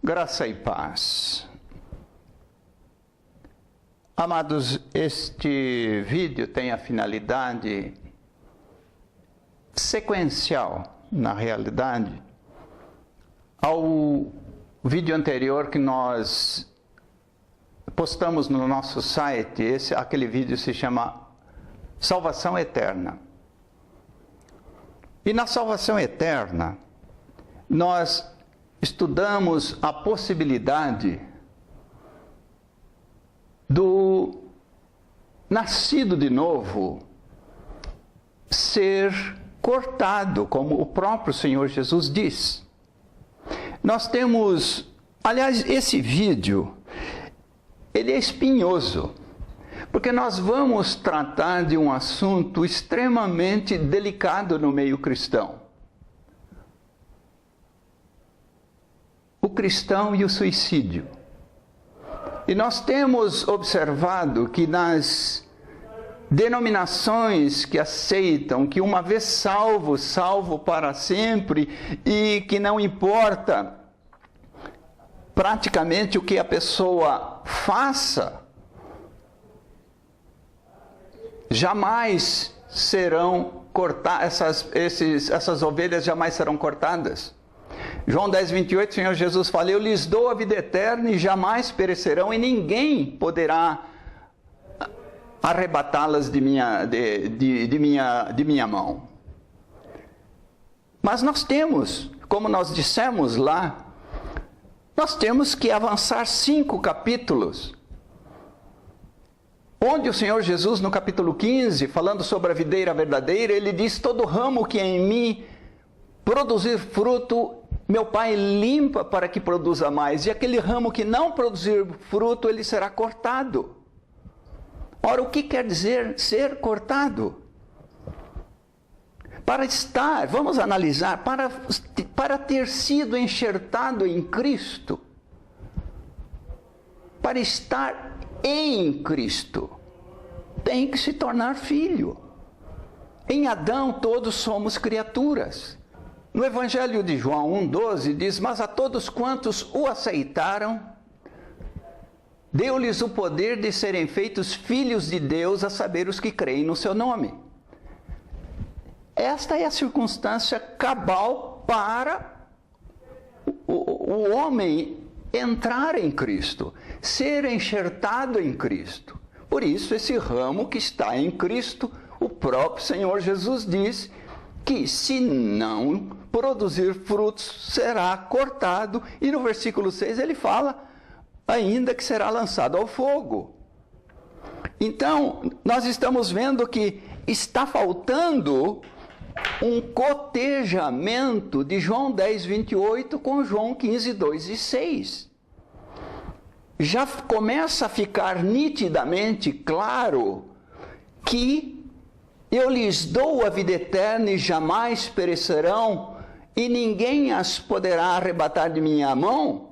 Graça e paz. Amados, este vídeo tem a finalidade sequencial, na realidade, ao vídeo anterior que nós postamos no nosso site. Aquele vídeo se chama Salvação Eterna. E na Salvação Eterna, nós estudamos a possibilidade do nascido de novo ser cortado, como o próprio Senhor Jesus diz. Nós temos, aliás, esse vídeo, ele é espinhoso, porque nós vamos tratar de um assunto extremamente delicado no meio cristão. O cristão e o suicídio. E nós temos observado que nas denominações que aceitam que uma vez salvo, salvo para sempre, e que não importa praticamente o que a pessoa faça, jamais serão cortadas, essas ovelhas jamais serão cortadas. João 10:28, o Senhor Jesus fala: eu lhes dou a vida eterna e jamais perecerão, e ninguém poderá arrebatá-las de minha mão. Mas nós temos, como nós dissemos lá, nós temos que avançar 5 capítulos, onde o Senhor Jesus, no capítulo 15, falando sobre a videira verdadeira, ele diz: todo ramo que em mim produzir fruto, meu Pai limpa para que produza mais, e aquele ramo que não produzir fruto, ele será cortado. Ora, o que quer dizer ser cortado? Para estar, vamos analisar, para ter sido enxertado em Cristo, para estar em Cristo, tem que se tornar filho. Em Adão todos somos criaturas. No Evangelho de João 1,12 diz: mas a todos quantos o aceitaram, deu-lhes o poder de serem feitos filhos de Deus, a saber, os que creem no seu nome. Esta é a circunstância cabal para o homem entrar em Cristo, ser enxertado em Cristo. Por isso, esse ramo que está em Cristo, o próprio Senhor Jesus diz que se não produzir frutos, será cortado. E no versículo 6 ele fala ainda que será lançado ao fogo. Então, nós estamos vendo que está faltando um cotejamento de João 10:28 com João 15:2 e 6. Já começa a ficar nitidamente claro que eu lhes dou a vida eterna e jamais perecerão, e ninguém as poderá arrebatar de minha mão.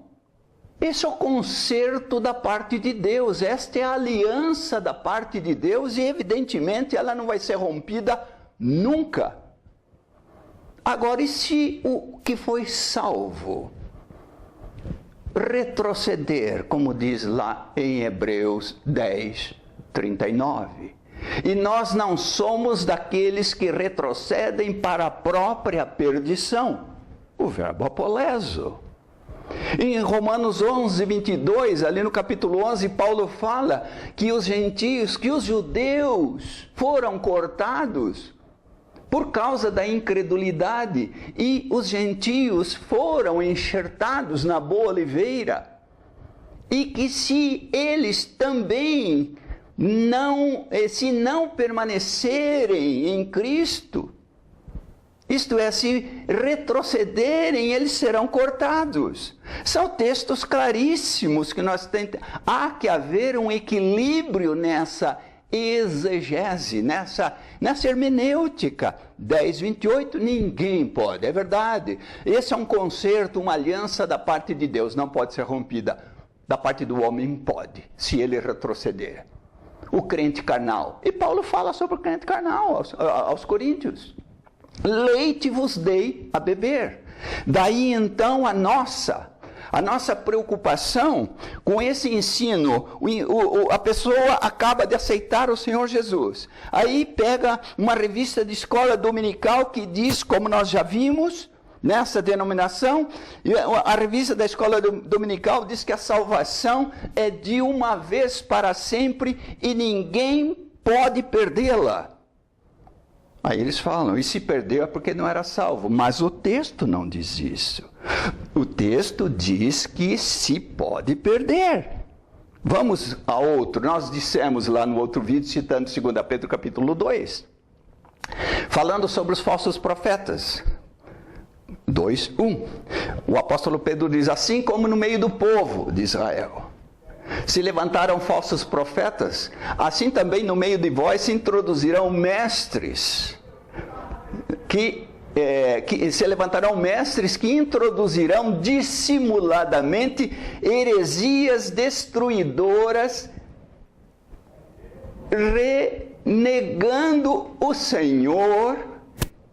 Esse é o concerto da parte de Deus, esta é a aliança da parte de Deus, e evidentemente ela não vai ser rompida nunca. Agora, e se o que foi salvo retroceder, como diz lá em Hebreus 10, 39. E nós não somos daqueles que retrocedem para a própria perdição. O verbo apoleso. Em Romanos 11, 22, ali no capítulo 11, Paulo fala que os gentios, que os judeus foram cortados por causa da incredulidade, e os gentios foram enxertados na boa oliveira, e que se eles também se não permanecerem em Cristo, isto é, se retrocederem, eles serão cortados. São textos claríssimos que nós temos. Há que haver um equilíbrio nessa exegese, nessa hermenêutica. 10, 28, ninguém pode, é verdade. Esse é um concerto, uma aliança da parte de Deus, não pode ser rompida. Da parte do homem pode, se ele retroceder. O crente carnal. E Paulo fala sobre o crente carnal aos coríntios. Leite vos dei a beber. Daí então a nossa preocupação com esse ensino. A pessoa acaba de aceitar o Senhor Jesus. Aí pega uma revista de escola dominical que diz, como nós já vimos, nessa denominação, a revista da escola dominical diz que a salvação é de uma vez para sempre e ninguém pode perdê-la. Aí eles falam, e se perdeu é porque não era salvo. Mas o texto não diz isso. O texto diz que se pode perder. Vamos a outro. Nós dissemos lá no outro vídeo, citando 2 Pedro capítulo 2, falando sobre os falsos profetas. 2, 1. O apóstolo Pedro diz, assim como no meio do povo de Israel se levantaram falsos profetas, assim também no meio de vós se introduzirão mestres, que se levantarão mestres que introduzirão dissimuladamente heresias destruidoras, renegando o Senhor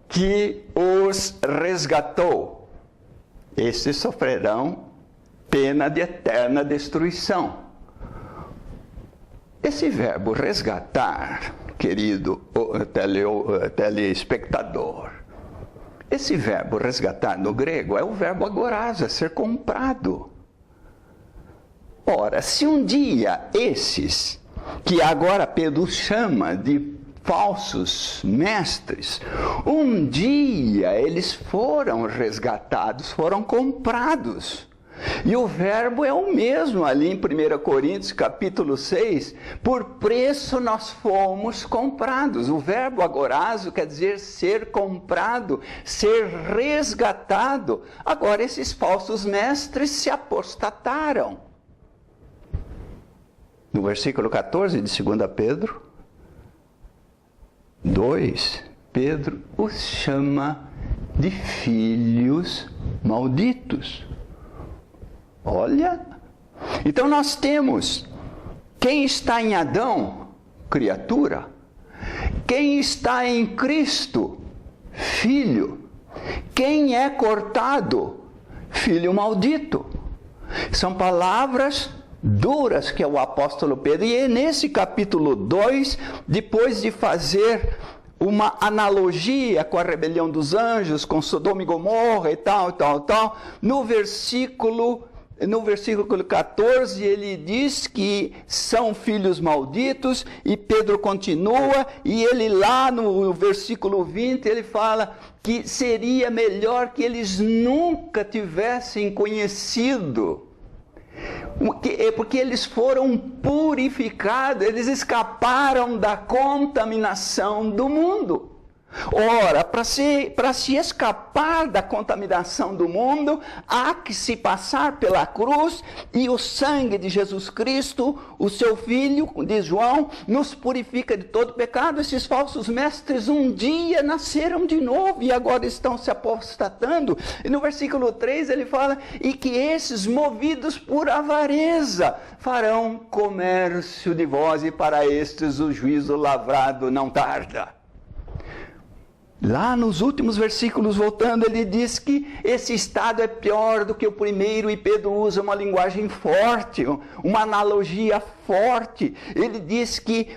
que os resgatou. Estes sofrerão pena de eterna destruição. Esse verbo resgatar, querido telespectador, esse verbo resgatar no grego é o verbo agorazo, ser comprado. Ora, se um dia esses, que agora Pedro chama de falsos mestres, um dia eles foram resgatados, foram comprados. E o verbo é o mesmo ali em 1 Coríntios capítulo 6, por preço nós fomos comprados. O verbo agorazo quer dizer ser comprado, ser resgatado. Agora esses falsos mestres se apostataram. No versículo 14 de 2 Pedro 2, Pedro os chama de filhos malditos. Olha, então nós temos quem está em Adão, criatura, quem está em Cristo, filho, quem é cortado, filho maldito. São palavras duras que é o apóstolo Pedro, e é nesse capítulo 2, depois de fazer uma analogia com a rebelião dos anjos, com Sodoma e Gomorra e tal, no versículo 14, ele diz que são filhos malditos, e Pedro continua, e ele lá no versículo 20, ele fala que seria melhor que eles nunca tivessem conhecido, porque eles foram purificados, eles escaparam da contaminação do mundo. Ora, para se escapar da contaminação do mundo, há que se passar pela cruz, e o sangue de Jesus Cristo, o seu Filho, diz João, nos purifica de todo pecado. Esses falsos mestres um dia nasceram de novo e agora estão se apostatando. E no versículo 3 ele fala, e que esses, movidos por avareza, farão comércio de vós, e para estes o juízo lavrado não tarda. Lá nos últimos versículos, voltando, ele diz que esse estado é pior do que o primeiro, e Pedro usa uma linguagem forte, uma analogia forte. Ele diz que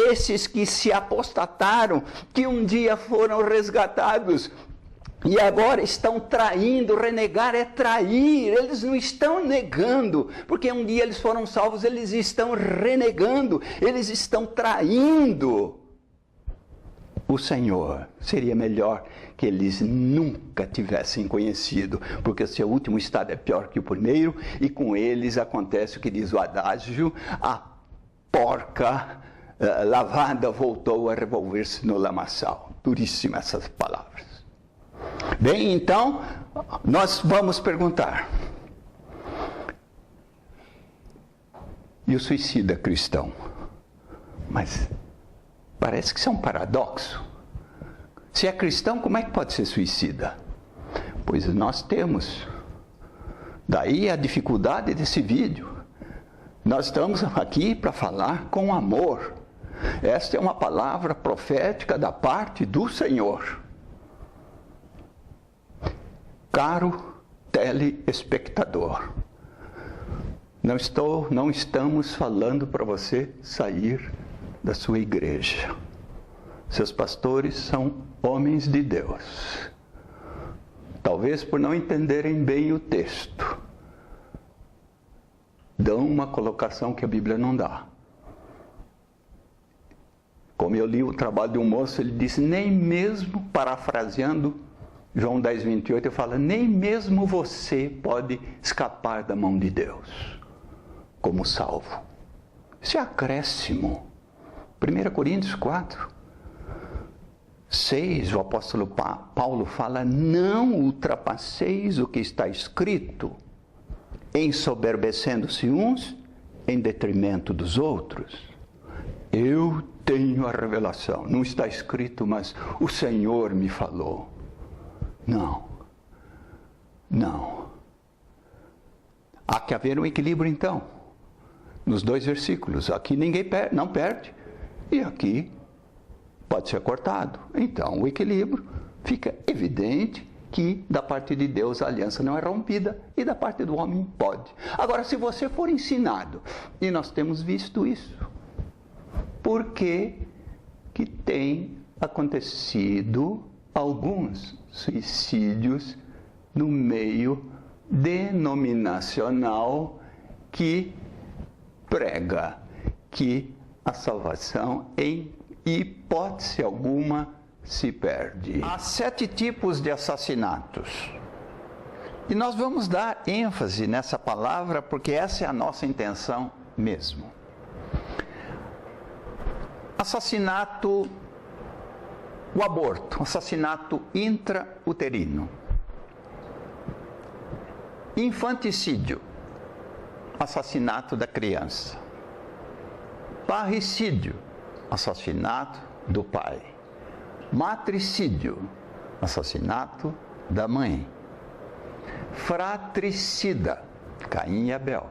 esses que se apostataram, que um dia foram resgatados, e agora estão traindo. Renegar é trair. Eles não estão negando, porque um dia eles foram salvos, eles estão renegando, eles estão traindo o Senhor. Seria melhor que eles nunca tivessem conhecido, porque o seu último estado é pior que o primeiro, e com eles acontece o que diz o adágio: a porca lavada voltou a revolver-se no lamaçal. Duríssimas essas palavras. Bem, então, nós vamos perguntar: e o suicida cristão? Mas parece que isso é um paradoxo. Se é cristão, como é que pode ser suicida? Pois nós temos. Daí a dificuldade desse vídeo. Nós estamos aqui para falar com amor. Esta é uma palavra profética da parte do Senhor. Caro telespectador, não estamos falando para você sair da sua igreja. Seus pastores são homens de Deus. Talvez por não entenderem bem o texto, dão uma colocação que a Bíblia não dá. Como eu li o trabalho de um moço, ele disse: nem mesmo, parafraseando João 10, 28, ele fala: nem mesmo você pode escapar da mão de Deus como salvo. Isso é acréscimo. 1 Coríntios 4, 6, o apóstolo Paulo fala: não ultrapasseis o que está escrito, ensoberbecendo-se uns em detrimento dos outros. Eu tenho a revelação. Não está escrito, mas o Senhor me falou. Não. Há que haver um equilíbrio, então, nos dois versículos. Aqui ninguém não perde, e aqui pode ser cortado. Então, o equilíbrio fica evidente que da parte de Deus a aliança não é rompida, e da parte do homem pode. Agora, se você for ensinado, e nós temos visto isso, por que tem acontecido alguns suicídios no meio denominacional que prega que a salvação, em hipótese alguma, se perde? Há 7 tipos de assassinatos. E nós vamos dar ênfase nessa palavra porque essa é a nossa intenção mesmo. Assassinato, o aborto, assassinato intrauterino. Infanticídio, assassinato da criança. Parricídio, assassinato do pai. Matricídio, assassinato da mãe. Fratricida, Caim e Abel,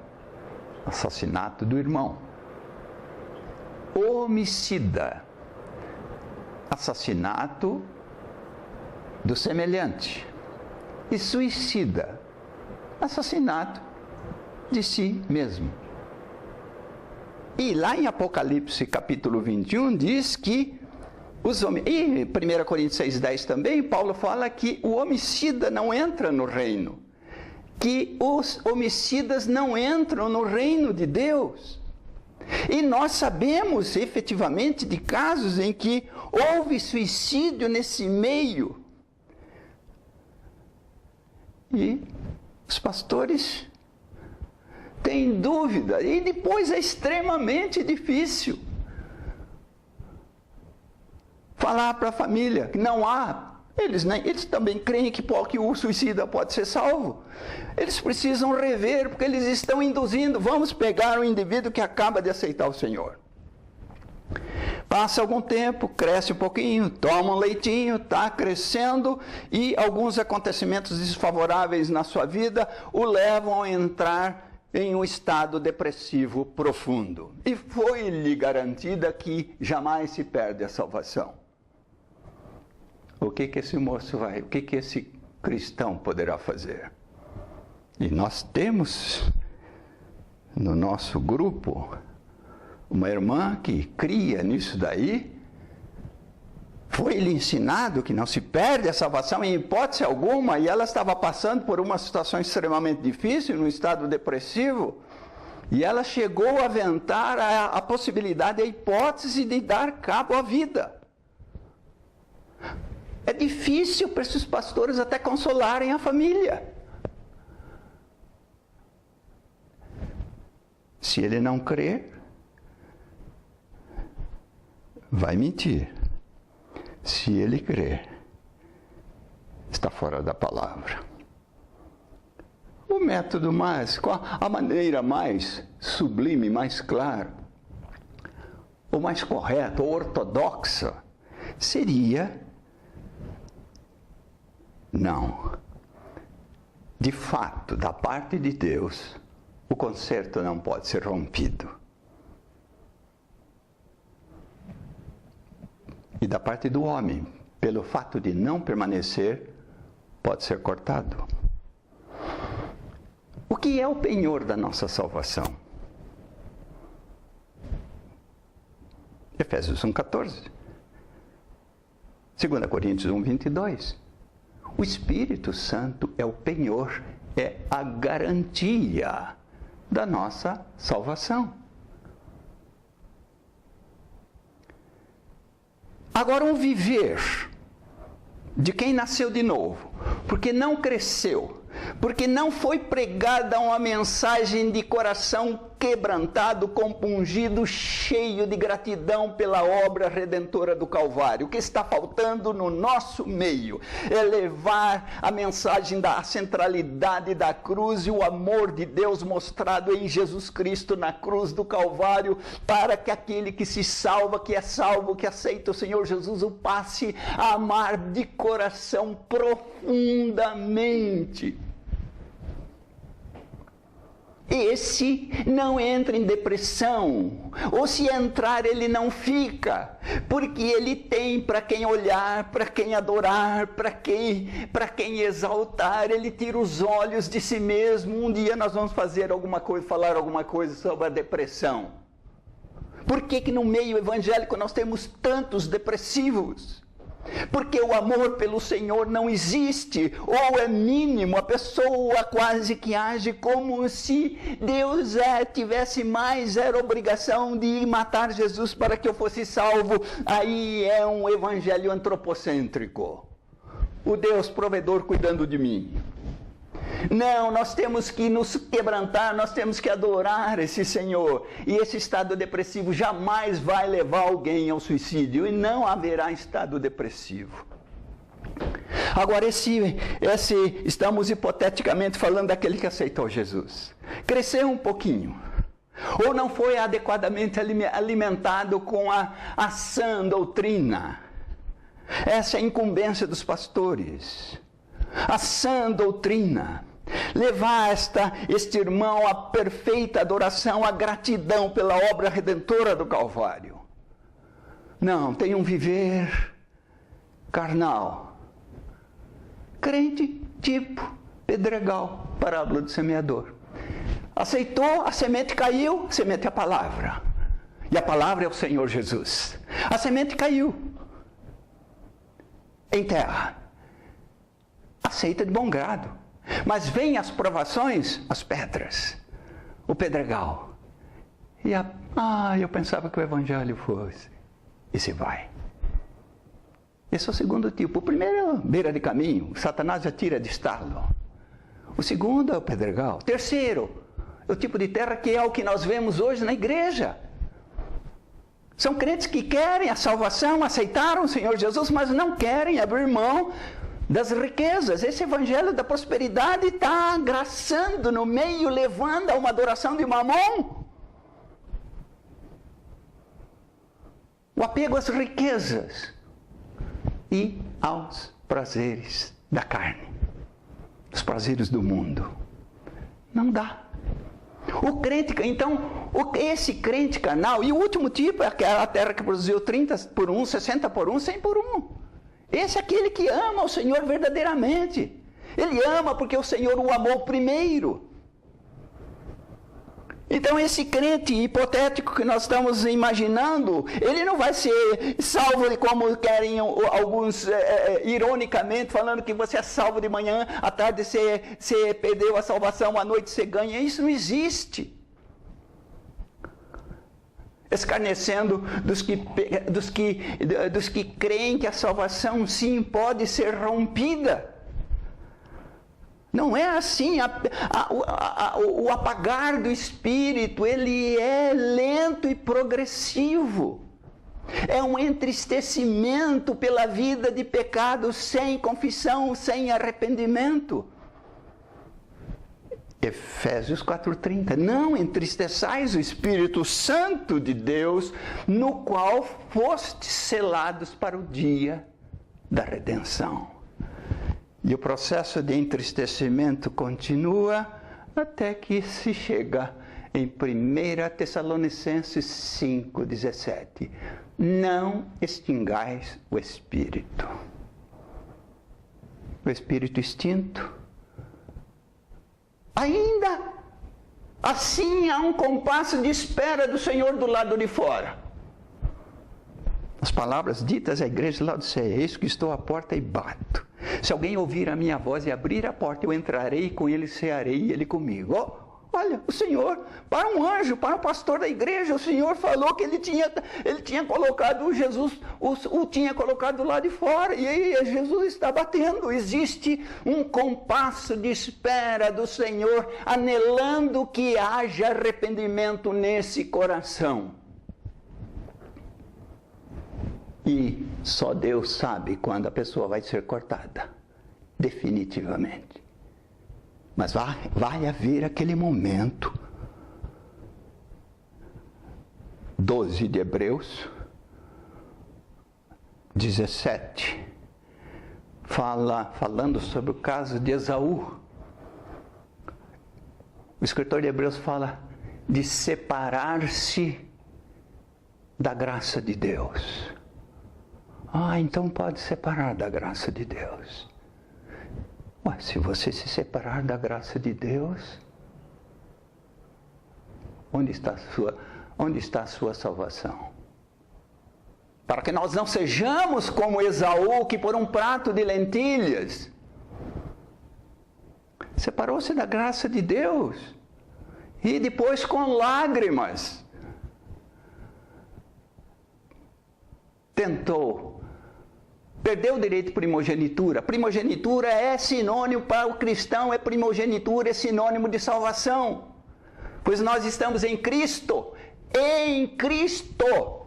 assassinato do irmão. Homicida, assassinato do semelhante. E suicida, assassinato de si mesmo. E lá em Apocalipse capítulo 21 diz que os homens, e 1 Coríntios 6,10 também, Paulo fala que o homicida não entra no reino, que os homicidas não entram no reino de Deus. E nós sabemos efetivamente de casos em que houve suicídio nesse meio. E os pastores têm dúvida, e depois é extremamente difícil falar para a família que não há. Eles também creem que o suicida pode ser salvo. Eles precisam rever, porque eles estão induzindo: vamos pegar um indivíduo que acaba de aceitar o Senhor. Passa algum tempo, cresce um pouquinho, toma um leitinho, está crescendo, e alguns acontecimentos desfavoráveis na sua vida o levam a entrar em um estado depressivo profundo. E foi-lhe garantida que jamais se perde a salvação. o que esse moço vai, o que esse cristão poderá fazer? E nós temos no nosso grupo uma irmã que cria nisso daí. Foi-lhe ensinado que não se perde a salvação em hipótese alguma, e ela estava passando por uma situação extremamente difícil, num estado depressivo, e ela chegou a aventar a possibilidade, a hipótese de dar cabo à vida. É difícil para esses pastores até consolarem a família. Se ele não crer, vai mentir. Se ele crer, está fora da palavra. O método a maneira mais sublime, mais clara, ou mais correta, ou ortodoxa, seria: não. De fato, da parte de Deus, o concerto não pode ser rompido. E da parte do homem, pelo fato de não permanecer, pode ser cortado. O que é o penhor da nossa salvação? Efésios 1,14. 2 Coríntios 1,22. O Espírito Santo é o penhor, é a garantia da nossa salvação. Agora, um viver de quem nasceu de novo, porque não cresceu, porque não foi pregada uma mensagem de coração quebrantado, compungido, cheio de gratidão pela obra redentora do Calvário. O que está faltando no nosso meio é levar a mensagem da centralidade da cruz e o amor de Deus mostrado em Jesus Cristo na cruz do Calvário, para que aquele que se salva, que é salvo, que aceita o Senhor Jesus, o passe a amar de coração profundamente. Esse não entra em depressão, ou se entrar ele não fica, porque ele tem para quem olhar, para quem adorar, para quem exaltar. Ele tira os olhos de si mesmo. Um dia nós vamos fazer alguma coisa, falar alguma coisa sobre a depressão. Por que no meio evangélico nós temos tantos depressivos? Porque o amor pelo Senhor não existe, ou é mínimo. A pessoa quase que age como se Deus tivesse mais obrigação de matar Jesus para que eu fosse salvo. Aí é um evangelho antropocêntrico. O Deus provedor cuidando de mim. Não, nós temos que nos quebrantar, nós temos que adorar esse Senhor. E esse estado depressivo jamais vai levar alguém ao suicídio, e não haverá estado depressivo. Agora, estamos hipoteticamente falando daquele que aceitou Jesus. Cresceu um pouquinho, ou não foi adequadamente alimentado com a sã doutrina. Essa é a incumbência dos pastores. A sã doutrina, levar este irmão à perfeita adoração, à gratidão pela obra redentora do Calvário. Não, tem um viver carnal, crente tipo pedregal, parábola do semeador. Aceitou, a semente caiu, a semente é a palavra, e a palavra é o Senhor Jesus. A semente caiu em terra, aceita de bom grado, mas vem as provações, as pedras, o pedregal, e eu pensava que o evangelho fosse, e se vai. Esse é o segundo tipo. O primeiro é a beira de caminho, Satanás já tira de estalo. O segundo é o pedregal. O terceiro é o tipo de terra que é o que nós vemos hoje na igreja. São crentes que querem a salvação, aceitaram o Senhor Jesus, mas não querem abrir mão das riquezas. Esse evangelho da prosperidade está graçando no meio, levando a uma adoração de Mamon. O apego às riquezas e aos prazeres da carne, os prazeres do mundo. Não dá. O crente, então, esse crente carnal, e o último tipo é aquela terra que produziu 30 por 1, 60 por 1, 100 por 1. Esse é aquele que ama o Senhor verdadeiramente. Ele ama porque o Senhor o amou primeiro. Então esse crente hipotético que nós estamos imaginando, ele não vai ser salvo como querem alguns ironicamente, falando que você é salvo de manhã, à tarde você perdeu a salvação, à noite você ganha. Isso não existe. Escarnecendo dos que creem que a salvação sim pode ser rompida. Não é assim. O apagar do Espírito, ele é lento e progressivo. É um entristecimento pela vida de pecado sem confissão, sem arrependimento. Efésios 4:30. Não entristeçais o Espírito Santo de Deus, no qual fostes selados para o dia da redenção. E o processo de entristecimento continua até que se chega em 1 Tessalonicenses 5:17. Não extingais o Espírito. O Espírito extinto. Ainda assim há um compasso de espera do Senhor do lado de fora. As palavras ditas à igreja de Laodiceia: eis que estou à porta e bato. Se alguém ouvir a minha voz e abrir a porta, eu entrarei com ele, cearei e ele comigo. Olha, o Senhor, para um anjo, para um pastor da igreja, o Senhor falou que ele tinha colocado Jesus, o tinha colocado lá de fora, e aí Jesus está batendo. Existe um compasso de espera do Senhor, anelando que haja arrependimento nesse coração. E só Deus sabe quando a pessoa vai ser cortada, definitivamente. Mas vai haver aquele momento. 12 de Hebreus 17, falando sobre o caso de Esaú. O escritor de Hebreus fala de separar-se da graça de Deus. Então pode separar da graça de Deus. Se você se separar da graça de Deus, onde está a sua salvação? Para que nós não sejamos como Esaú, que por um prato de lentilhas separou-se da graça de Deus, e depois com lágrimas tentou. Perdeu o direito de primogenitura. Primogenitura é sinônimo para o cristão, primogenitura é sinônimo de salvação. Pois nós estamos em Cristo. Em Cristo.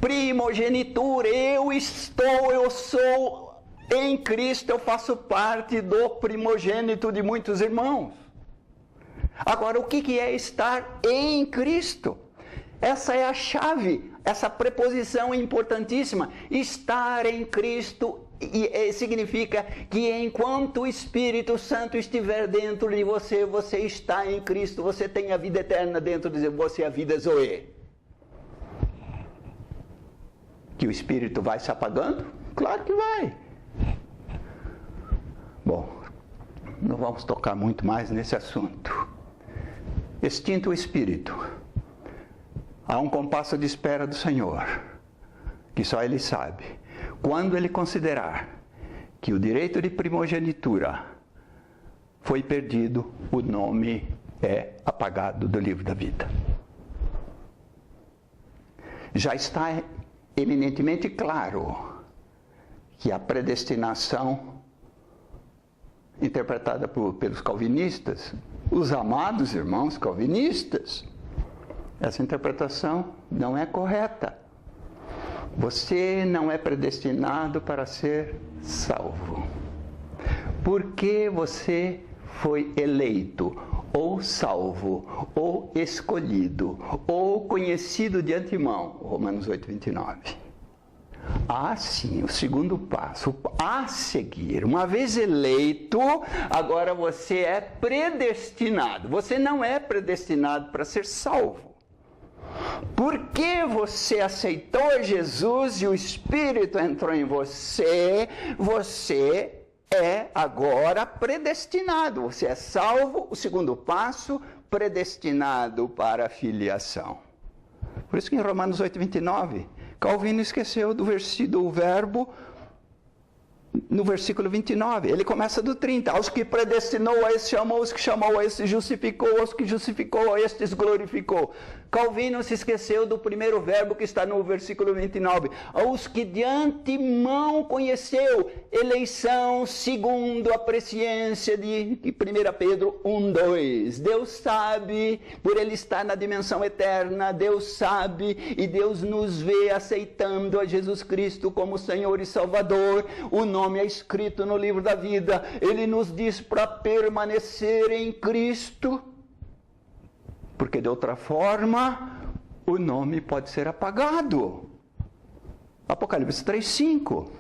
Primogenitura, eu sou em Cristo, eu faço parte do primogênito de muitos irmãos. Agora, o que é estar em Cristo? Essa é a chave, essa preposição é importantíssima. Estar em Cristo significa que enquanto o Espírito Santo estiver dentro de você, você está em Cristo, você tem a vida eterna dentro de você, a vida Zoe. Que o Espírito vai se apagando? Claro que vai. Bom, não vamos tocar muito mais nesse assunto. Extinto o Espírito. Há um compasso de espera do Senhor, que só Ele sabe. Quando Ele considerar que o direito de primogenitura foi perdido, o nome é apagado do livro da vida. Já está eminentemente claro que a predestinação interpretada pelos calvinistas, os amados irmãos calvinistas, essa interpretação não é correta. Você não é predestinado para ser salvo. Porque você foi eleito, ou salvo, ou escolhido, ou conhecido de antemão. Romanos 8:29. Sim, o segundo passo a seguir. Uma vez eleito, agora você é predestinado. Você não é predestinado para ser salvo. Porque você aceitou Jesus e o Espírito entrou em você, você é agora predestinado. Você é salvo, o segundo passo, predestinado para a filiação. Por isso que em Romanos 8:29, Calvino esqueceu do verbo no versículo 29. Ele começa do 30. Aos que predestinou, a estes chamou, os que chamou, a estes justificou, aos que justificou, a estes glorificou. Calvino se esqueceu do primeiro verbo que está no versículo 29. Aos que de antemão conheceu, eleição segundo a presciência de 1 Pedro 1:2. Deus sabe, por Ele estar na dimensão eterna, Deus sabe e Deus nos vê aceitando a Jesus Cristo como Senhor e Salvador. O nome é escrito no livro da vida. Ele nos diz para permanecer em Cristo, porque de outra forma o nome pode ser apagado. Apocalipse 3:5.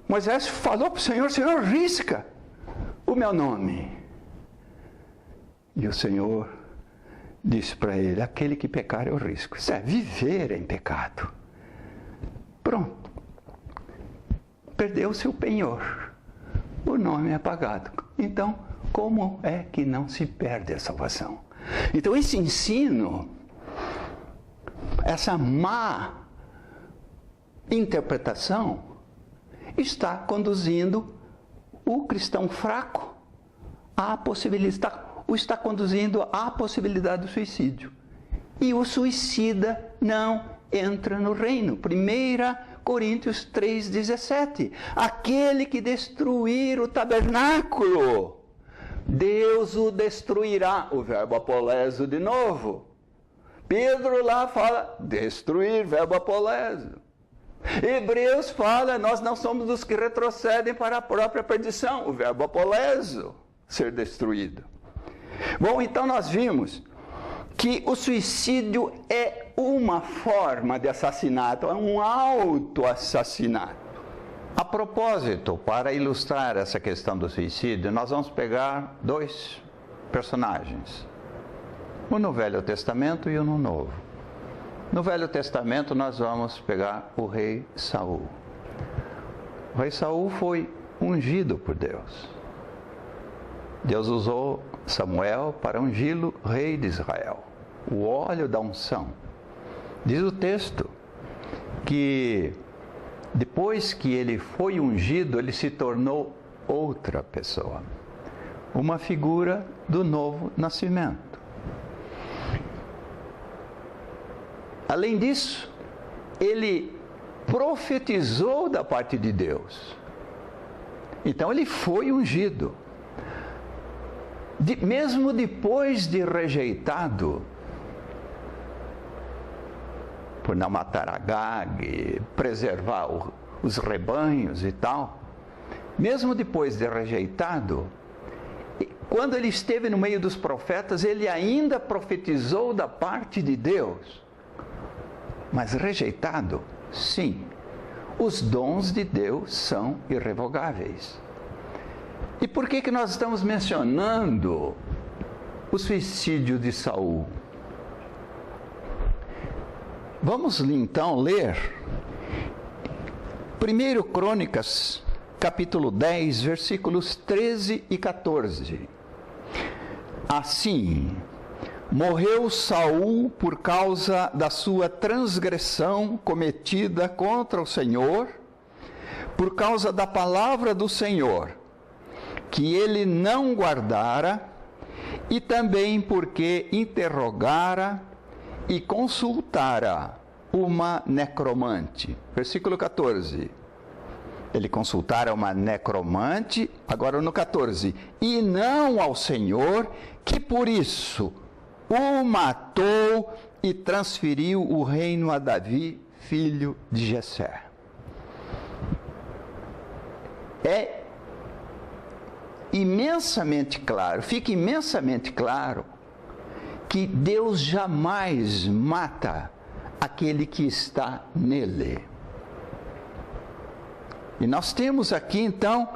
Moisés falou para o Senhor: Senhor, risca o meu nome. E o Senhor disse para ele: aquele que pecar eu risco. Isso é viver em pecado. Pronto. Perdeu seu penhor. O nome é apagado. Então, como é que não se perde a salvação? Então, esse ensino, essa má interpretação, está conduzindo o cristão fraco à possibilidade, está conduzindo à possibilidade do suicídio. E o suicida não entra no reino. 1 Coríntios 3:17. Aquele que destruir o tabernáculo, Deus o destruirá. O verbo apoleso de novo. Pedro lá fala destruir, verbo apoleso. Hebreus fala, nós não somos dos que retrocedem para a própria perdição. O verbo apoleso, ser destruído. Bom, então nós vimos que o suicídio é uma forma de assassinato, é um autoassassinato. A propósito, para ilustrar essa questão do suicídio, nós vamos pegar dois personagens. Um no Velho Testamento e um no Novo. No Velho Testamento nós vamos pegar o rei Saul. O rei Saul foi ungido por Deus. Deus usou Samuel para ungí-lo rei de Israel. O óleo da unção. Diz o texto que depois que ele foi ungido, ele se tornou outra pessoa. Uma figura do novo nascimento. Além disso, ele profetizou da parte de Deus. Então ele foi ungido. Mesmo depois de rejeitado, por não matar Agag, preservar os rebanhos e tal, mesmo depois de rejeitado, quando ele esteve no meio dos profetas, ele ainda profetizou da parte de Deus. Mas rejeitado, sim, os dons de Deus são irrevogáveis. E por que nós estamos mencionando o suicídio de Saul? Vamos então ler 1 Crônicas, capítulo 10, versículos 13 e 14. Assim, morreu Saul por causa da sua transgressão cometida contra o Senhor, por causa da palavra do Senhor, que ele não guardara, e também porque interrogara e consultara uma necromante. Versículo 14. Ele consultara uma necromante, agora no 14. E não ao Senhor, que por isso o matou e transferiu o reino a Davi, filho de Jessé. É imensamente claro, fica imensamente claro que Deus jamais mata aquele que está nele. E nós temos aqui então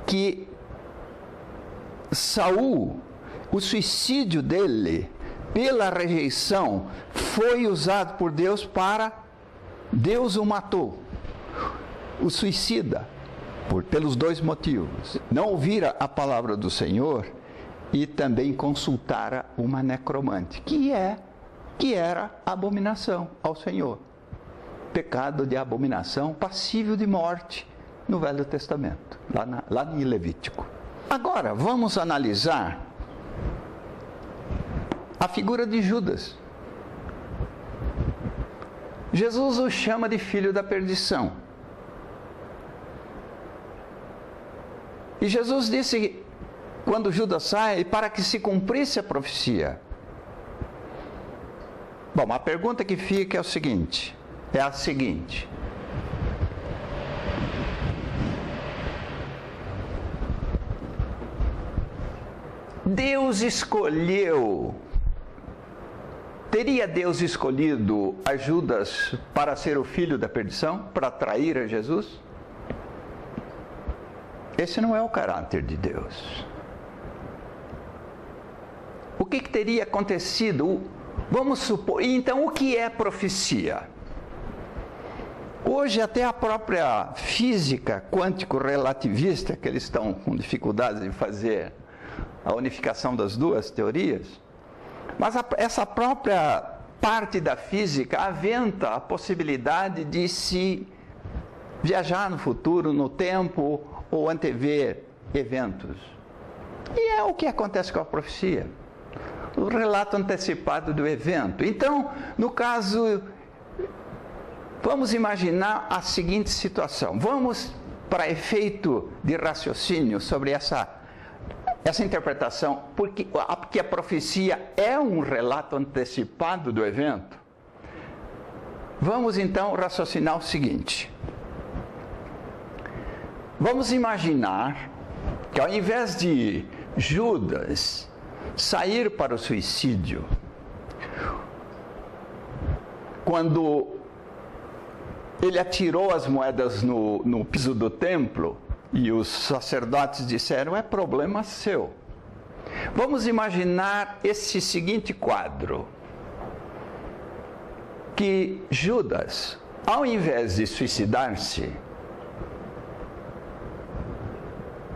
que Saul, o suicídio dele pela rejeição, foi usado por Deus para Deus o matou, o suicida, pelos dois motivos. Não ouvira a palavra do Senhor e também consultara uma necromante, que era abominação ao Senhor. Pecado de abominação passível de morte no Velho Testamento, lá em Levítico. Agora, vamos analisar a figura de Judas. Jesus o chama de filho da perdição. E Jesus disse, quando Judas sai, para que se cumprisse a profecia. Bom, a pergunta que fica é a seguinte. Deus escolheu. Teria Deus escolhido a Judas para ser o filho da perdição, para trair a Jesus? Esse não é o caráter de Deus. O que teria acontecido? Vamos supor, então o que é profecia? Hoje até a própria física quântico-relativista, que eles estão com dificuldades em fazer a unificação das duas teorias, mas essa própria parte da física aventa a possibilidade de se viajar no futuro, no tempo, ou antever eventos. E é o que acontece com a profecia. O relato antecipado do evento. Então, no caso, vamos imaginar a seguinte situação. Vamos, para efeito de raciocínio sobre essa interpretação, porque a profecia é um relato antecipado do evento. Vamos então raciocinar o seguinte. Vamos imaginar que ao invés de Judas sair para o suicídio, quando ele atirou as moedas no piso do templo, e os sacerdotes disseram, é problema seu. Vamos imaginar esse seguinte quadro, que Judas, ao invés de suicidar-se,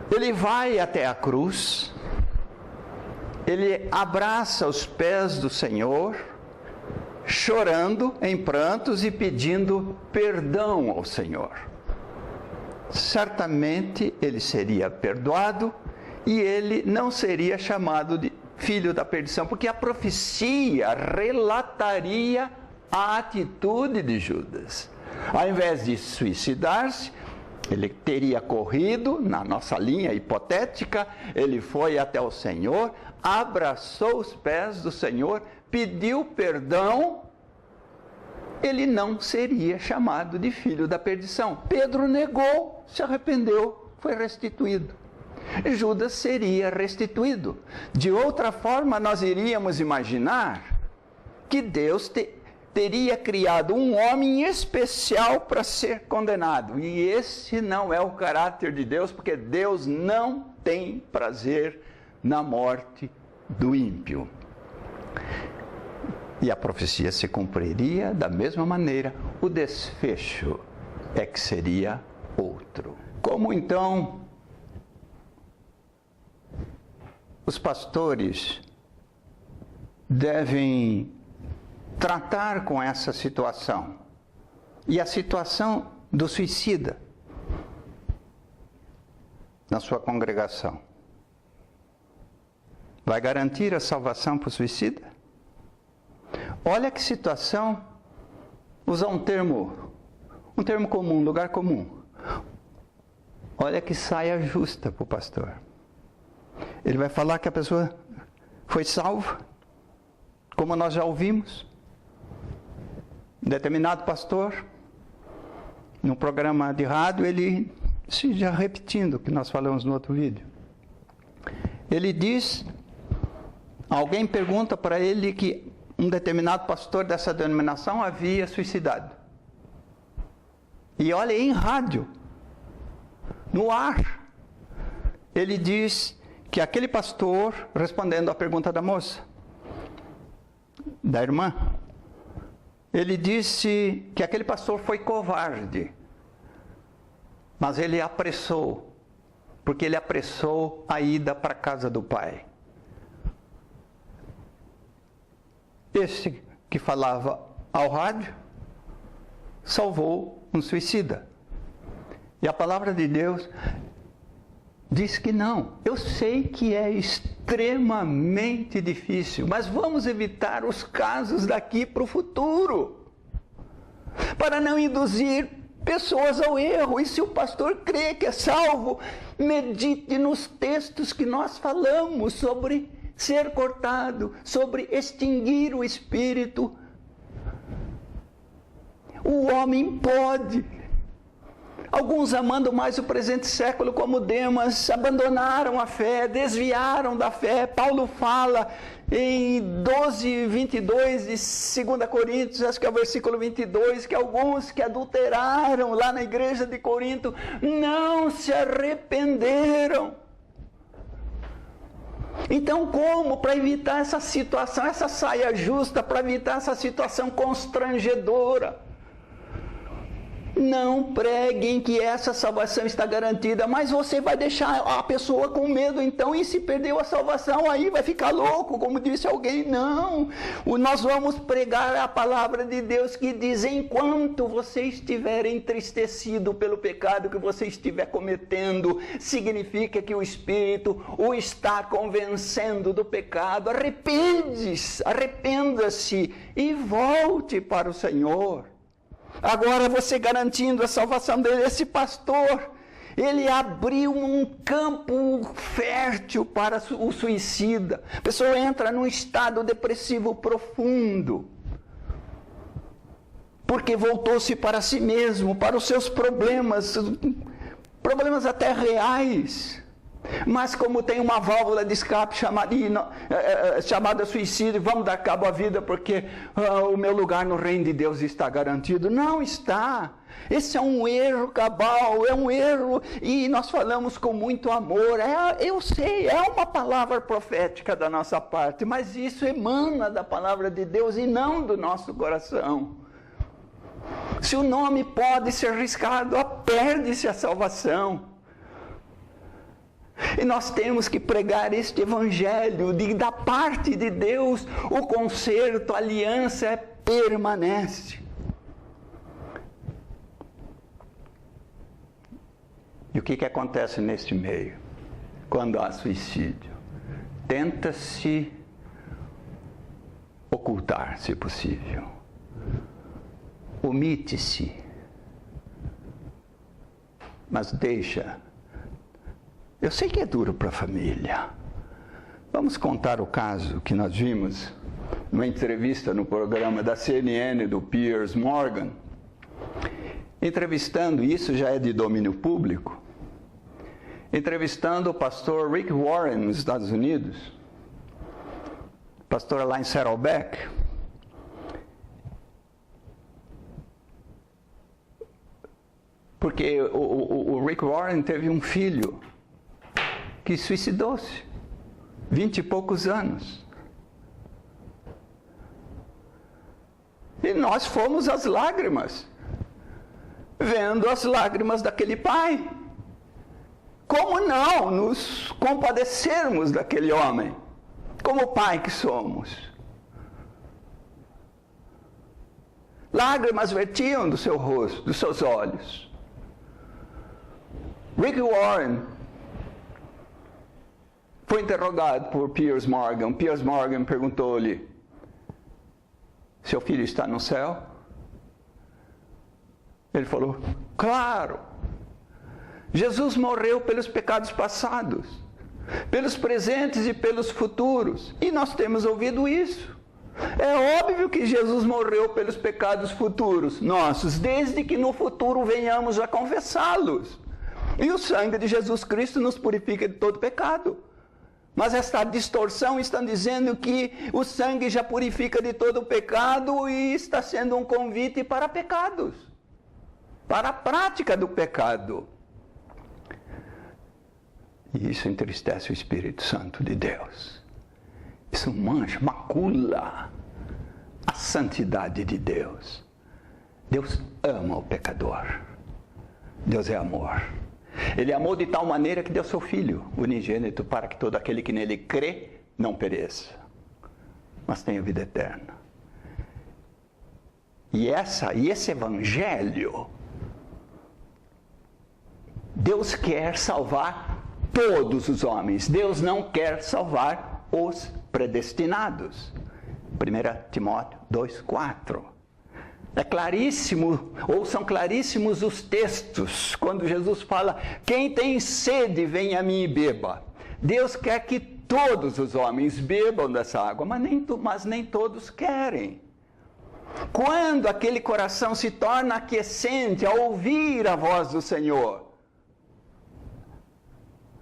ele vai até a cruz, ele abraça os pés do Senhor, chorando em prantos e pedindo perdão ao Senhor. Certamente ele seria perdoado e ele não seria chamado de filho da perdição, porque a profecia relataria a atitude de Judas. Ao invés de suicidar-se, ele teria corrido, na nossa linha hipotética, ele foi até o Senhor, abraçou os pés do Senhor, pediu perdão, ele não seria chamado de filho da perdição. Pedro negou, se arrependeu, foi restituído. Judas seria restituído. De outra forma, nós iríamos imaginar que Deus teria criado um homem especial para ser condenado. E esse não é o caráter de Deus, porque Deus não tem prazer na morte do ímpio. E a profecia se cumpriria da mesma maneira, o desfecho é que seria outro. Como então os pastores devem tratar com essa situação? E a situação do suicida na sua congregação? Vai garantir a salvação para o suicida? Olha que situação, usar um termo comum, lugar comum. Olha que saia justa para o pastor. Ele vai falar que a pessoa foi salva, como nós já ouvimos. Um determinado pastor, num programa de rádio, ele, já repetindo o que nós falamos no outro vídeo, ele diz, alguém pergunta para ele que um determinado pastor dessa denominação havia suicidado. E olha, em rádio, no ar, ele diz que aquele pastor, respondendo à pergunta da moça, da irmã, ele disse que aquele pastor foi covarde, mas ele apressou, porque ele apressou a ida para a casa do pai. Esse que falava ao rádio salvou um suicida. E a palavra de Deus diz que não. Eu sei que é extremamente difícil, mas vamos evitar os casos daqui para o futuro, para não induzir pessoas ao erro. E se o pastor crê que é salvo, medite nos textos que nós falamos sobre ser cortado, sobre extinguir o espírito. O homem pode. Alguns, amando mais o presente século, como Demas, abandonaram a fé, desviaram da fé. Paulo fala em 12:22 de 2 Coríntios, acho que é o versículo 22, que alguns que adulteraram lá na igreja de Corinto não se arrependeram. Então, como para evitar essa situação, essa saia justa, para evitar essa situação constrangedora? Não preguem que essa salvação está garantida, mas você vai deixar a pessoa com medo então, e se perdeu a salvação, aí vai ficar louco, como disse alguém. Não, nós vamos pregar a palavra de Deus que diz: enquanto você estiver entristecido pelo pecado que você estiver cometendo, significa que o Espírito o está convencendo do pecado. Arrependa-se e volte para o Senhor. Agora, você garantindo a salvação dele, esse pastor, ele abriu um campo fértil para o suicida. A pessoa entra num estado depressivo profundo, porque voltou-se para si mesmo, para os seus problemas até reais. Mas como tem uma válvula de escape chamada suicídio, vamos dar cabo à vida porque o meu lugar no reino de Deus está garantido. Não está. Esse é um erro cabal, é um erro, e nós falamos com muito amor. Eu sei, é uma palavra profética da nossa parte, mas isso emana da palavra de Deus e não do nosso coração. Se o nome pode ser riscado, perde-se a salvação. E nós temos que pregar este evangelho da parte de Deus. O conserto, a aliança permanece. E o que acontece neste meio? Quando há suicídio, tenta-se ocultar, se possível. Omite-se. Mas deixa. Eu sei que é duro para a família. Vamos contar o caso que nós vimos numa entrevista no programa da CNN do Piers Morgan. Entrevistando, isso já é de domínio público, entrevistando o pastor Rick Warren nos Estados Unidos, pastor lá em Saddleback. Porque o Rick Warren teve um filho que suicidou-se, 20 e poucos anos. E nós fomos às lágrimas, vendo as lágrimas daquele pai. Como não nos compadecermos daquele homem, como pai que somos? Lágrimas vertiam do seu rosto, dos seus olhos. Rick Warren foi interrogado por Piers Morgan. Piers Morgan perguntou-lhe: seu filho está no céu? Ele falou: claro. Jesus morreu pelos pecados passados, pelos presentes e pelos futuros. E nós temos ouvido isso. É óbvio que Jesus morreu pelos pecados futuros nossos, desde que no futuro venhamos a confessá-los. E o sangue de Jesus Cristo nos purifica de todo pecado. Mas esta distorção está dizendo que o sangue já purifica de todo o pecado e está sendo um convite para pecados, para a prática do pecado. E isso entristece o Espírito Santo de Deus. Isso mancha, macula santidade de Deus. Deus ama o pecador. Deus é amor. Ele amou de tal maneira que deu seu Filho unigênito para que todo aquele que nele crê não pereça, mas tenha vida eterna. E esse evangelho, Deus quer salvar todos os homens. Deus não quer salvar os predestinados. 1 Timóteo 2,4. É claríssimo, ou são claríssimos os textos, quando Jesus fala: quem tem sede, venha a mim e beba. Deus quer que todos os homens bebam dessa água, mas nem todos querem. Quando aquele coração se torna aquiescente a ouvir a voz do Senhor,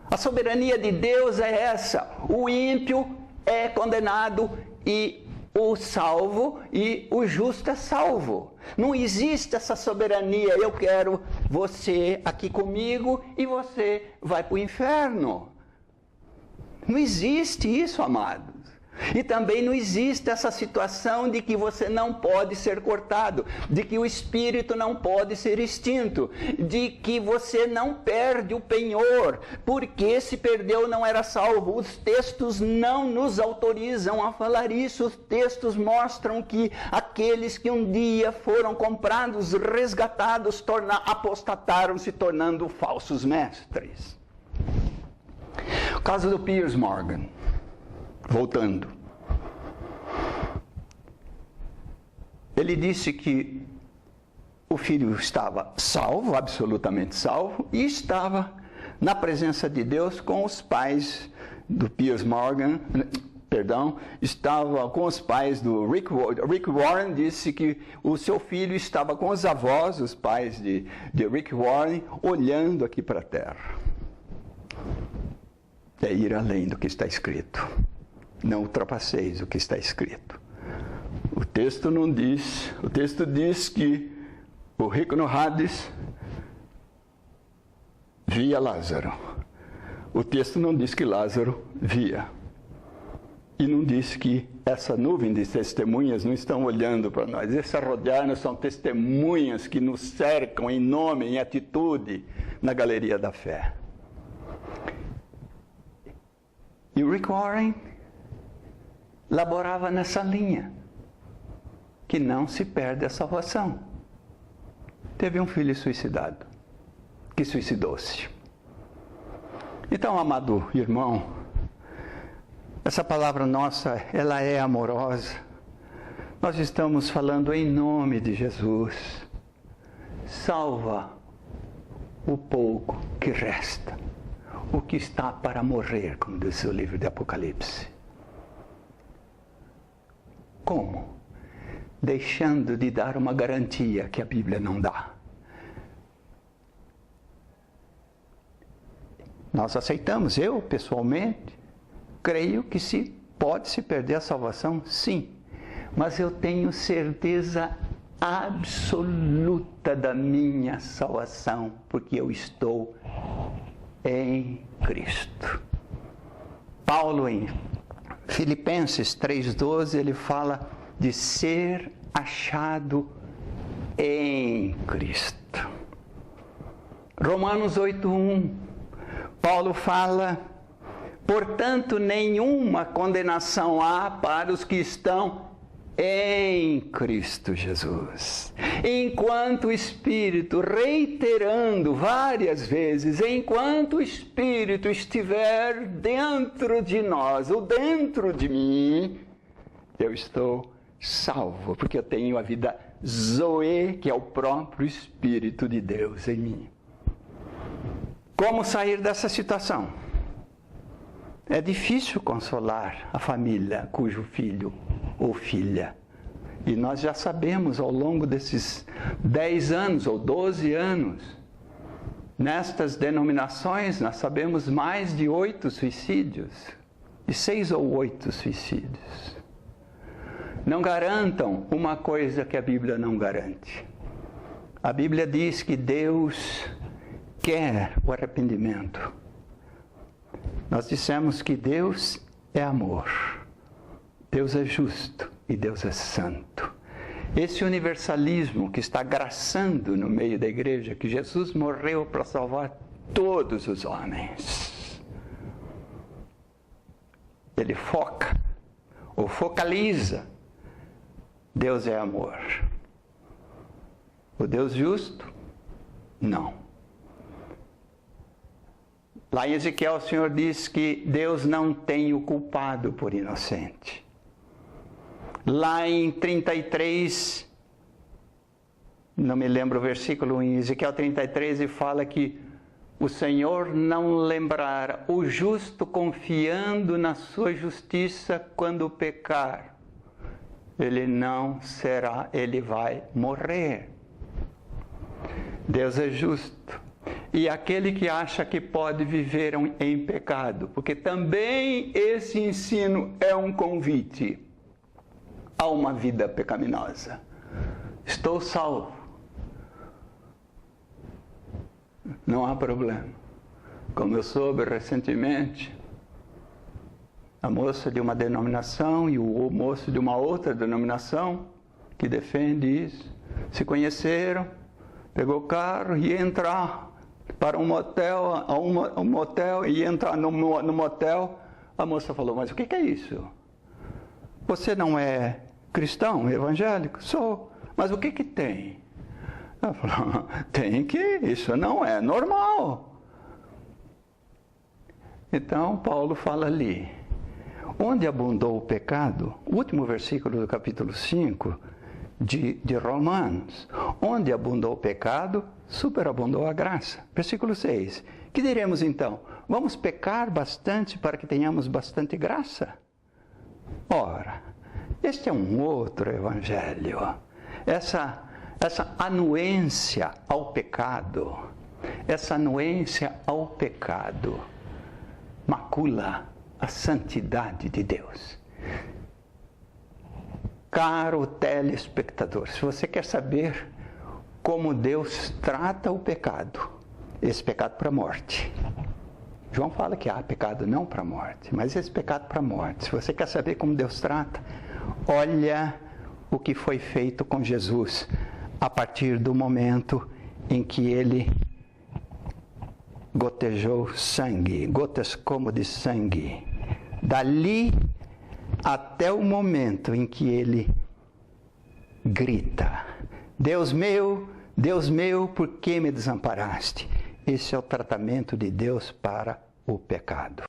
a soberania de Deus é essa: o ímpio é condenado e o salvo, e o justo é salvo. Não existe essa soberania: eu quero você aqui comigo e você vai para o inferno. Não existe isso, amados. E também não existe essa situação de que você não pode ser cortado, de que o espírito não pode ser extinto, de que você não perde o penhor, porque se perdeu não era salvo. Os textos não nos autorizam a falar isso. Os textos mostram que aqueles que um dia foram comprados, resgatados, apostataram, se tornando falsos mestres. O caso do Piers Morgan. Voltando, ele disse que o filho estava salvo, absolutamente salvo, e estava na presença de Deus com os pais do Piers Morgan, estava com os pais do Rick Warren. Rick Warren disse que o seu filho estava com os avós, os pais de Rick Warren, olhando aqui para a terra. É ir além do que está escrito. Não ultrapasseis o que está escrito. O texto não diz, o texto diz que o rico no Hades via Lázaro. O texto não diz que Lázaro via. E não diz que essa nuvem de testemunhas não estão olhando para nós. Essas rodeanas são testemunhas que nos cercam em nome, em atitude, na galeria da fé. E o Rick Warren laborava nessa linha, que não se perde a salvação. Teve um filho suicidado, que suicidou-se. Então, amado irmão, essa palavra nossa, ela é amorosa. Nós estamos falando em nome de Jesus. Salva o pouco que resta, o que está para morrer, como diz o livro de Apocalipse. Como? Deixando de dar uma garantia que a Bíblia não dá. Nós aceitamos, eu pessoalmente, creio que pode se perder a salvação, sim. Mas eu tenho certeza absoluta da minha salvação, porque eu estou em Cristo. Paulo, em Filipenses 3,12, ele fala de ser achado em Cristo. Romanos 8,1, Paulo fala: portanto, nenhuma condenação há para os que estão em Cristo Jesus. Enquanto o Espírito, reiterando várias vezes, enquanto o Espírito estiver dentro de nós, ou dentro de mim, eu estou salvo, porque eu tenho a vida Zoe, que é o próprio Espírito de Deus em mim. Como sair dessa situação? É difícil consolar a família cujo filho ou filha. E nós já sabemos ao longo desses 10 anos ou 12 anos, nestas denominações, nós sabemos mais de 8 suicídios, de 6 ou 8 suicídios. Não garantam uma coisa que a Bíblia não garante. A Bíblia diz que Deus quer o arrependimento. Nós dissemos que Deus é amor, Deus é justo e Deus é santo. Esse universalismo que está graçando no meio da igreja, que Jesus morreu para salvar todos os homens. Ele foca, ou focaliza. Deus é amor. O Deus justo? Não. Lá em Ezequiel o Senhor diz que Deus não tem o culpado por inocente. Lá em 33, não me lembro o versículo, em Ezequiel 33, ele fala que o Senhor não lembrará o justo confiando na sua justiça quando pecar. Ele não será, ele vai morrer. Deus é justo. E aquele que acha que pode viver em pecado, porque também esse ensino é um convite a uma vida pecaminosa. Estou salvo. Não há problema. Como eu soube recentemente, a moça de uma denominação e o moço de uma outra denominação que defende isso, se conheceram, pegou o carro e ia entrar para um motel, e entrar no motel. A moça falou, mas o que é isso? Você não é cristão, evangélico? Sou. Mas o que tem? Ela falou, tem que, isso não é normal. Então, Paulo fala ali, onde abundou o pecado, o último versículo do capítulo 5 de Romanos, onde abundou o pecado, superabundou a graça. Versículo 6, que diremos então? Vamos pecar bastante para que tenhamos bastante graça? Ora, este é um outro evangelho. Essa anuência ao pecado, macula a santidade de Deus. Caro telespectador, se você quer saber como Deus trata o pecado, esse pecado para a morte. João fala que há pecado não para a morte, mas esse pecado para a morte. Se você quer saber como Deus trata, olha o que foi feito com Jesus a partir do momento em que ele gotejou sangue, gotas como de sangue. Dali até o momento em que ele grita, Deus meu, por que me desamparaste? Esse é o tratamento de Deus para o pecado.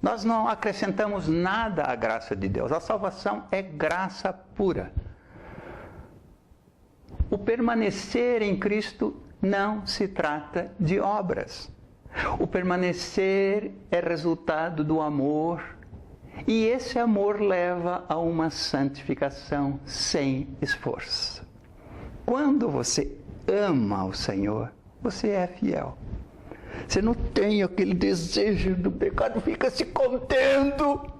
Nós não acrescentamos nada à graça de Deus. A salvação é graça pura. O permanecer em Cristo não se trata de obras. O permanecer é resultado do amor, e esse amor leva a uma santificação sem esforço. Quando você ama o Senhor, você é fiel. Você não tem aquele desejo do pecado, fica se contendo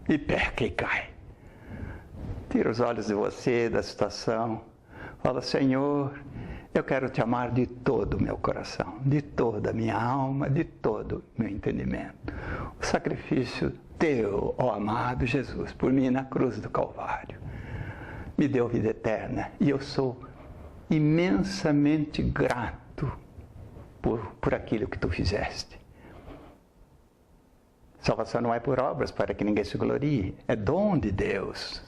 e peca e cai. Tira os olhos de você, da situação. Fala, Senhor, eu quero te amar de todo o meu coração, de toda a minha alma, de todo o meu entendimento. O sacrifício teu, ó amado Jesus, por mim na cruz do Calvário, me deu vida eterna. E eu sou imensamente grato por aquilo que tu fizeste. Salvação não é por obras, para que ninguém se glorie. É dom de Deus.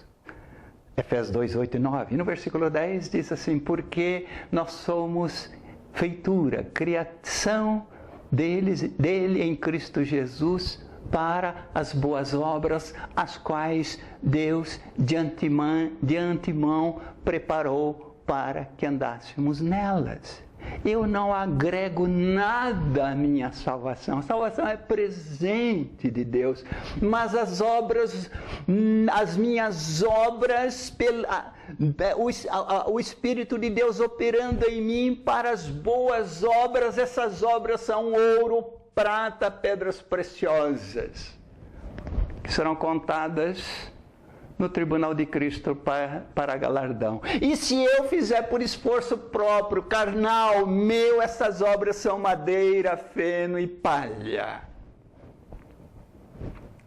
Efésios 2, 8 e 9. E no versículo 10 diz assim, porque nós somos feitura, criação dele em Cristo Jesus, para as boas obras, as quais Deus de antemão preparou para que andássemos nelas. Eu não agrego nada à minha salvação. A salvação é presente de Deus. Mas as minhas obras, o Espírito de Deus operando em mim para as boas obras, essas obras são ouro, prata, pedras preciosas, que serão contadas no tribunal de Cristo para galardão. E se eu fizer por esforço próprio, carnal, meu, essas obras são madeira, feno e palha.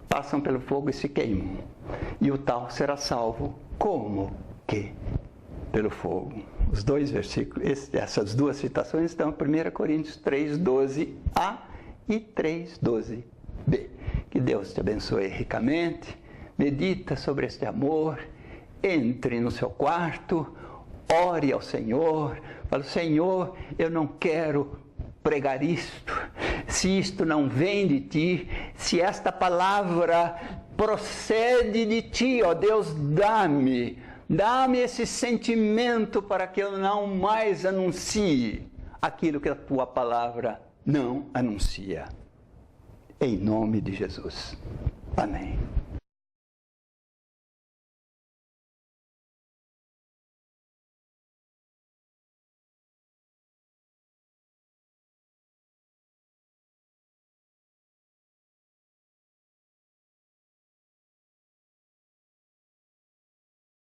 Passam pelo fogo e se queimam. E o tal será salvo como que pelo fogo. Os dois versículos, essas duas citações estão em 1 Coríntios 3:12a e 3:12b. Que Deus te abençoe ricamente. Medita sobre este amor. Entre no seu quarto, ore ao Senhor. Fala: Senhor, eu não quero pregar isto. Se isto não vem de ti, se esta palavra procede de ti, ó Deus, dá-me esse sentimento para que eu não mais anuncie aquilo que a tua palavra não anuncia. Em nome de Jesus. Amém.